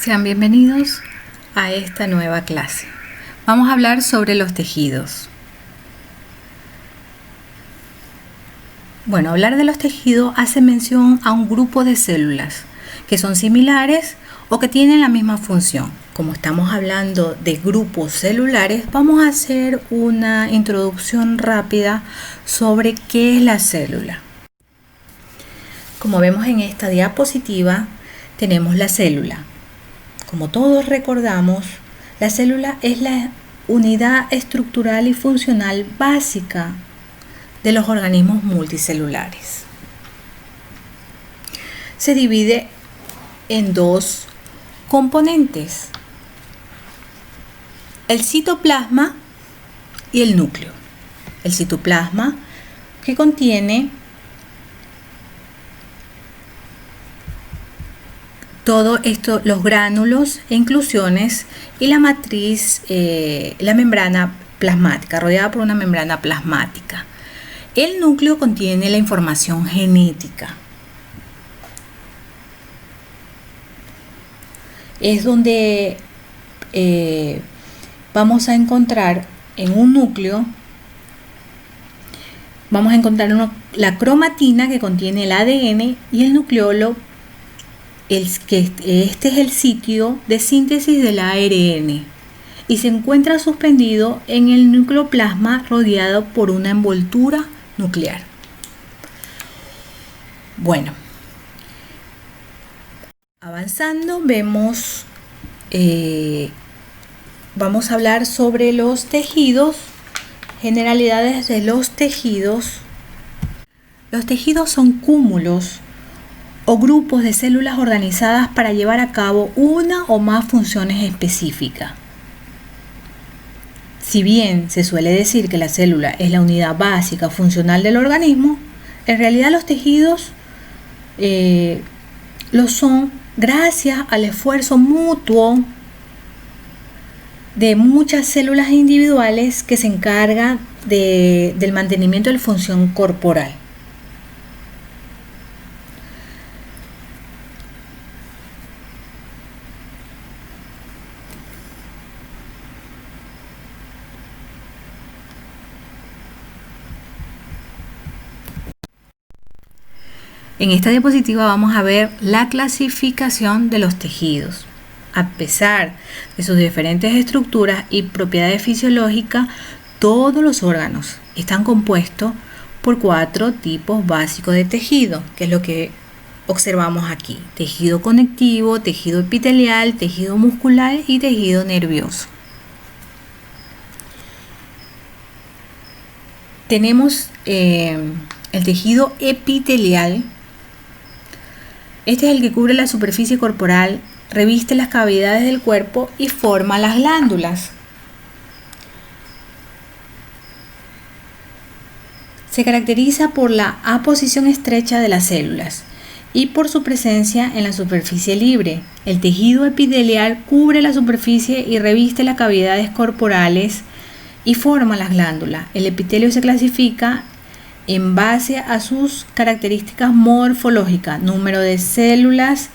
Sean bienvenidos a esta nueva clase. Vamos a hablar sobre los tejidos. Bueno, hablar de los tejidos hace mención a un grupo de células que son similares o que tienen la misma función. Como estamos hablando de grupos celulares, vamos a hacer una introducción rápida sobre qué es la célula. Como vemos en esta diapositiva, tenemos la célula. Como todos recordamos, la célula es la unidad estructural y funcional básica de los organismos multicelulares. Se divide en dos componentes: el citoplasma y el núcleo. El citoplasma, que contiene todo esto, los gránulos e inclusiones, y la matriz, la membrana plasmática, rodeada por una membrana plasmática. El núcleo contiene la información genética. Es donde vamos a encontrar en un núcleo, vamos a encontrar la cromatina, que contiene el ADN, y el nucleolo, este es el sitio de síntesis del ARN, y se encuentra suspendido en el nucleoplasma rodeado por una envoltura nuclear. Bueno, avanzando vemos, vamos a hablar sobre los tejidos, generalidades de los tejidos. Los tejidos son cúmulos o grupos de células organizadas para llevar a cabo una o más funciones específicas. Si bien se suele decir que la célula es la unidad básica funcional del organismo, en realidad los tejidos lo son gracias al esfuerzo mutuo de muchas células individuales que se encargan del mantenimiento de la función corporal. En esta diapositiva vamos a ver la clasificación de los tejidos. A pesar de sus diferentes estructuras y propiedades fisiológicas, todos los órganos están compuestos por 4 tipos básicos de tejido, que es lo que observamos aquí: tejido conectivo, tejido epitelial, tejido muscular y tejido nervioso. Tenemos el tejido epitelial. Este es el que cubre la superficie corporal, reviste las cavidades del cuerpo y forma las glándulas. Se caracteriza por la aposición estrecha de las células y por su presencia en la superficie libre. El tejido epitelial cubre la superficie y reviste las cavidades corporales y forma las glándulas. El epitelio se clasifica en base a sus características morfológicas: número de células,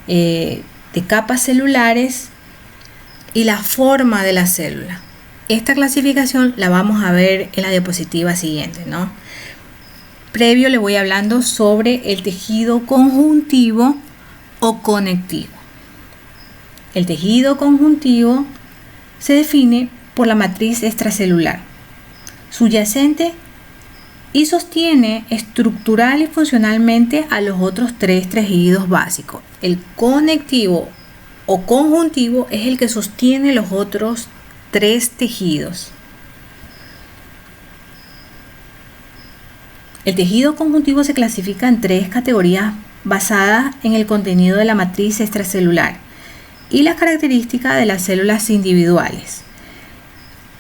de capas celulares y la forma de la célula. Esta clasificación la vamos a ver en la diapositiva siguiente, ¿no? Previo le voy hablando sobre el tejido conjuntivo o conectivo. El tejido conjuntivo se define por la matriz extracelular subyacente y sostiene estructural y funcionalmente a los otros 3 tejidos básicos. El conectivo o conjuntivo es el que sostiene los otros 3 tejidos. El tejido conjuntivo se clasifica en 3 categorías basadas en el contenido de la matriz extracelular y las características de las células individuales,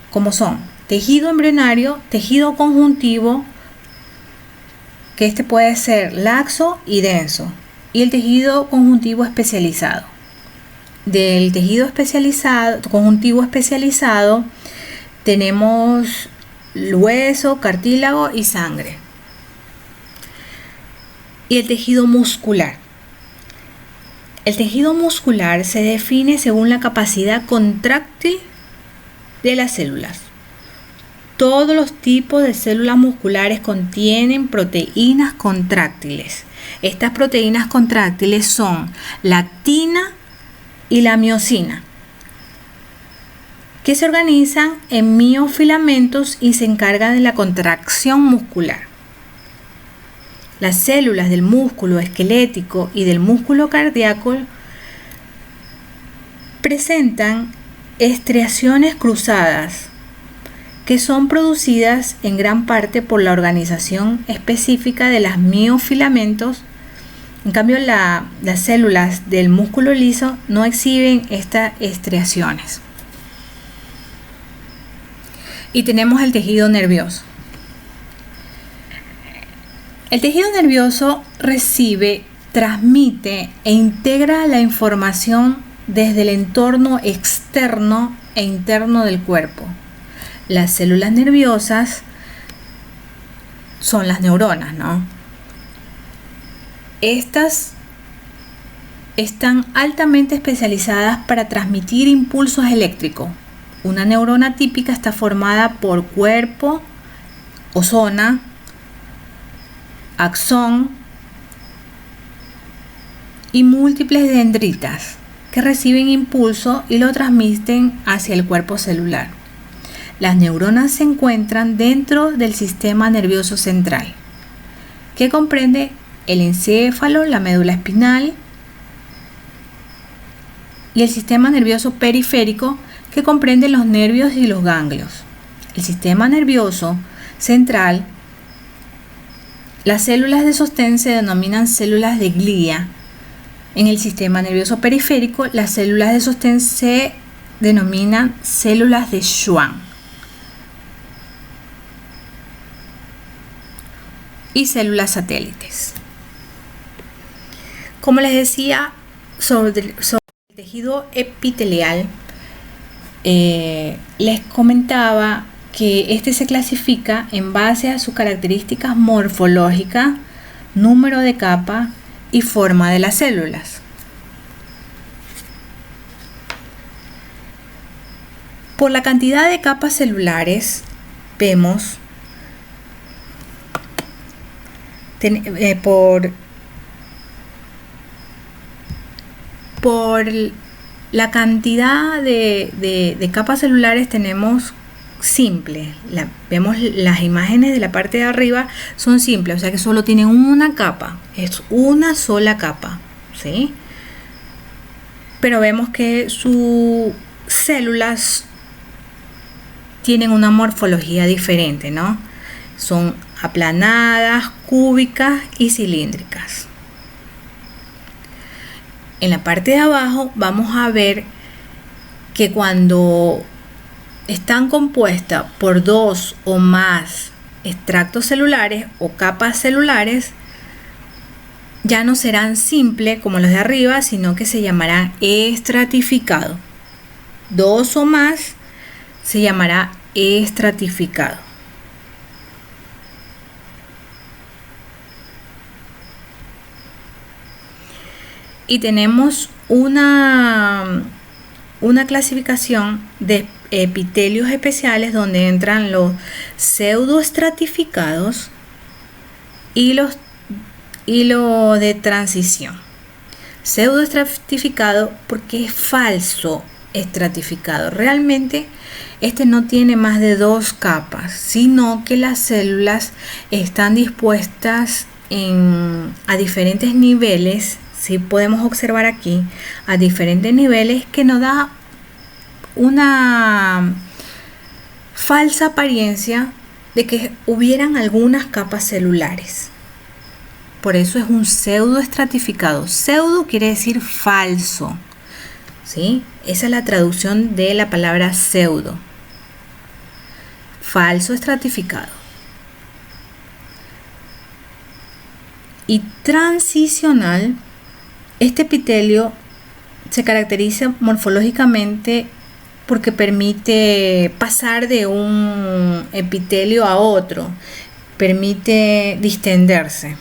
como son tejido embrionario, tejido conjuntivo, que este puede ser laxo y denso, y el tejido conjuntivo especializado. Del tejido conjuntivo especializado tenemos hueso, cartílago y sangre. Y el tejido muscular. El tejido muscular se define según la capacidad contráctil de las células. Todos los tipos de células musculares contienen proteínas contráctiles. Estas proteínas contráctiles son la actina y la miosina, que se organizan en miofilamentos y se encargan de la contracción muscular. Las células del músculo esquelético y del músculo cardíaco presentan estriaciones cruzadas que son producidas en gran parte por la organización específica de los miofilamentos. En cambio, las células del músculo liso no exhiben estas estriaciones. Y tenemos el tejido nervioso. El tejido nervioso recibe, transmite e integra la información desde el entorno externo e interno del cuerpo. Las células nerviosas son las neuronas, ¿no? Estas están altamente especializadas para transmitir impulsos eléctricos. Una neurona típica está formada por cuerpo o zona, axón y múltiples dendritas que reciben impulso y lo transmiten hacia el cuerpo celular. Las neuronas se encuentran dentro del sistema nervioso central, que comprende el encéfalo, la médula espinal y el sistema nervioso periférico, que comprende los nervios y los ganglios. El sistema nervioso central, las células de sostén se denominan células de glía. En el sistema nervioso periférico, las células de sostén se denominan células de Schwann. Y células satélites. Como les decía sobre el tejido epitelial, les comentaba que este se clasifica en base a sus características morfológicas, número de capa y forma de las células. Por la cantidad de capas celulares vemos por la cantidad de capas celulares tenemos simple. Vemos las imágenes de la parte de arriba son simples, o sea que solo tienen una capa, es una sola capa, ¿sí? Pero vemos que sus células tienen una morfología diferente, ¿no? Son aplanadas, cúbicas y cilíndricas. En la parte de abajo vamos a ver que cuando están compuestas por dos o más extractos celulares o capas celulares, ya no serán simples como los de arriba, sino que se llamarán estratificado. Dos o más se llamará estratificado. Y tenemos una clasificación de epitelios especiales donde entran los pseudoestratificados y lo de transición. Pseudoestratificado porque es falso estratificado. Realmente este no tiene más de dos capas, sino que las células están dispuestas a diferentes niveles. Si podemos observar aquí a diferentes niveles, que nos da una falsa apariencia de que hubieran algunas capas celulares. Por eso es un pseudoestratificado. Pseudo quiere decir falso, ¿sí? Esa es la traducción de la palabra pseudo. Falso estratificado. Y transicional. Este epitelio se caracteriza morfológicamente porque permite pasar de un epitelio a otro, permite distenderse.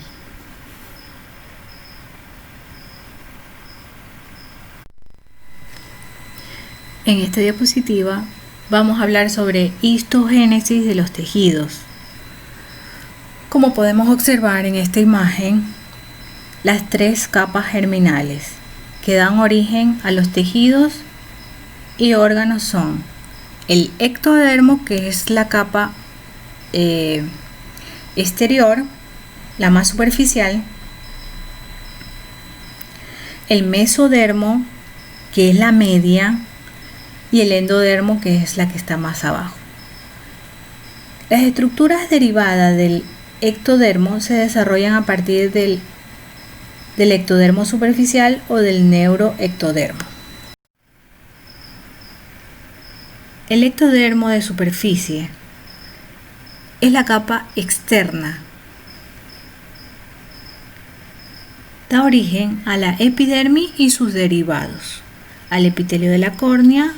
En esta diapositiva vamos a hablar sobre histogénesis de los tejidos. Como podemos observar en esta imagen, las tres capas germinales que dan origen a los tejidos y órganos son el ectodermo, que es la capa exterior, la más superficial, el mesodermo, que es la media, y el endodermo, que es la que está más abajo. Las estructuras derivadas del ectodermo se desarrollan a partir del ectodermo superficial o del neuroectodermo. El ectodermo de superficie es la capa externa. Da origen a la epidermis y sus derivados, al epitelio de la córnea,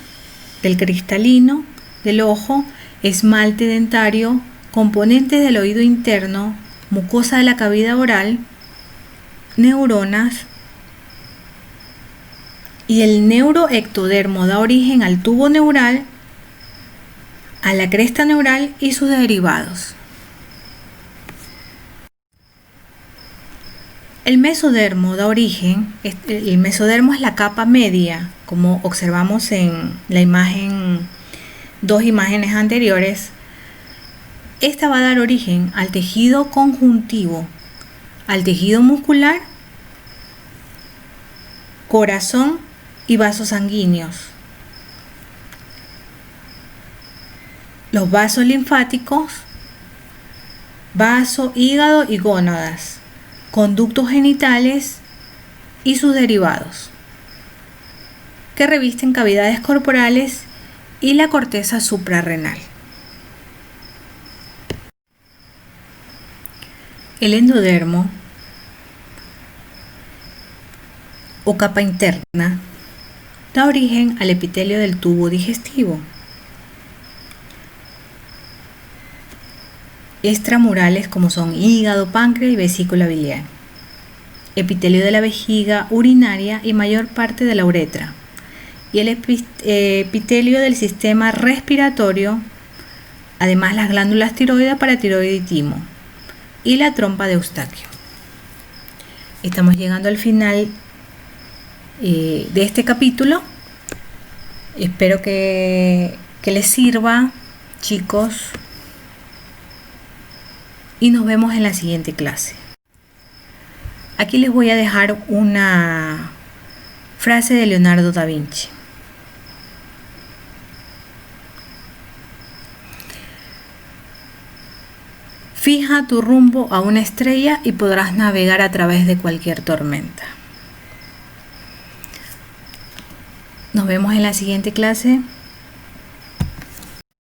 del cristalino, del ojo, esmalte dentario, componentes del oído interno, mucosa de la cavidad oral, neuronas, y el neuroectodermo da origen al tubo neural, a la cresta neural y sus derivados. El mesodermo da origen, el mesodermo es la capa media, como observamos en la imagen, dos imágenes anteriores. Esta va a dar origen al tejido conjuntivo, al tejido muscular, corazón y vasos sanguíneos. Los vasos linfáticos, vaso, hígado y gónadas, conductos genitales y sus derivados, que revisten cavidades corporales y la corteza suprarrenal. El endodermo o capa interna da origen al epitelio del tubo digestivo. Extramurales como son hígado, páncreas y vesícula biliar, epitelio de la vejiga urinaria y mayor parte de la uretra, y el epitelio del sistema respiratorio, además las glándulas tiroides, paratiroide y timo, y la trompa de Eustaquio. Estamos llegando al final de este capítulo. Espero que les sirva, chicos, y nos vemos en la siguiente clase. Aquí les voy a dejar una frase de Leonardo da Vinci. Fija tu rumbo a una estrella y podrás navegar a través de cualquier tormenta. Nos vemos en la siguiente clase.